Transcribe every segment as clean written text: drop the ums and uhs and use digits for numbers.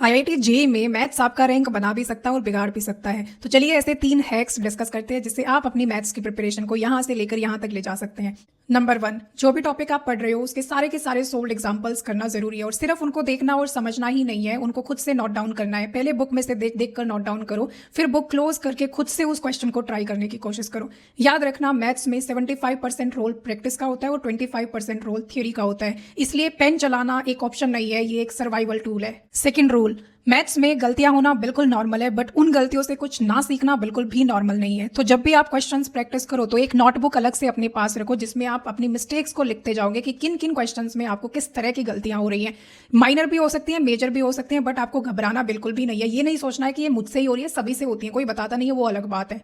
IIT JEE में maths आपका rank बना भी सकता है और बिगाड़ भी सकता है। तो चलिए ऐसे 3 हैक्स डिस्कस करते हैं जिससे आप अपनी मैथ्स की प्रिपरेशन को यहाँ से लेकर यहाँ तक ले जा सकते हैं। नंबर 1, जो भी टॉपिक आप पढ़ रहे हो उसके सारे के सारे सोल्ड एग्जांपल्स करना जरूरी है और सिर्फ उनको देखना और समझना ही नहीं है, उनको खुद से नोट डाउन करना है। पहले बुक में से देख देख कर नोट डाउन करो, फिर बुक क्लोज करके खुद से उस क्वेश्चन को ट्राई करने की कोशिश करो। याद रखना, मैथ्स में 75% रोल प्रैक्टिस का होता है और 25% रोल थियोरी का होता है, इसलिए पेन चलाना एक ऑप्शन नहीं है, ये एक सर्वाइवल टूल है। सेकेंड रूल, मैथ्स में गलतियां होना बिल्कुल नॉर्मल है, बट उन गलतियों से कुछ ना सीखना बिल्कुल भी नॉर्मल नहीं है। तो जब भी आप क्वेश्चंस प्रैक्टिस करो तो एक नोटबुक अलग से अपने पास रखो जिसमें आप अपनी मिस्टेक्स को लिखते जाओगे कि किन किन क्वेश्चंस में आपको किस तरह की गलतियां हो रही हैं। माइनर भी हो सकती हैं, मेजर भी हो सकती हैं, बट आपको घबराना बिल्कुल भी नहीं है। ये नहीं सोचना है कि ये मुझसे ही हो रही है, सभी से होती है, कोई बताता नहीं है, वो अलग बात है।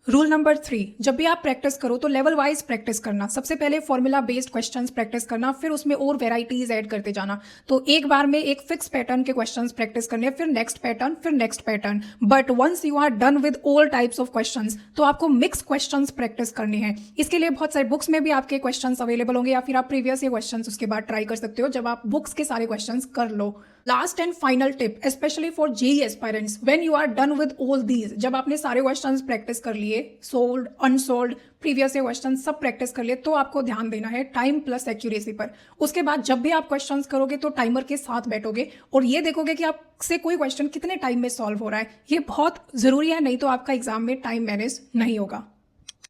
रूल नंबर 3, जब भी आप प्रैक्टिस करो तो लेवल वाइज प्रैक्टिस करना। सबसे पहले फॉर्मूला बेस्ड क्वेश्चंस प्रैक्टिस करना, फिर उसमें और वेराइटीज ऐड करते जाना। तो एक बार में एक फिक्स पैटर्न के क्वेश्चंस प्रैक्टिस करने, फिर नेक्स्ट पैटर्न, फिर next pattern. But once you are done with all types of questions तो आपको मिक्स क्वेश्चंस प्रैक्टिस करने हैं। इसके लिए बहुत सारे बुक्स में भी आपके क्वेश्चंस अवेलेबल होंगे, या फिर आप प्रीवियस ये क्वेश्चंस उसके बाद ट्राई कर सकते हो जब आप बुक्स के सारे क्वेश्चंस कर लो। Last and final tip, especially for JEE aspirants, when you are done with all these, जब आपने सारे क्वेश्चंस प्रैक्टिस कर लिए, solved, unsolved, previous year question सब प्रैक्टिस कर लिए, तो आपको ध्यान देना है टाइम प्लस एक्यूरेसी पर। उसके बाद जब भी आप क्वेश्चंस करोगे तो टाइमर के साथ बैठोगे और ये देखोगे कि आपसे कोई क्वेश्चन कितने टाइम में सॉल्व हो रहा है। ये बहुत जरूरी है, नहीं तो आपका एग्जाम में टाइम मैनेज नहीं होगा।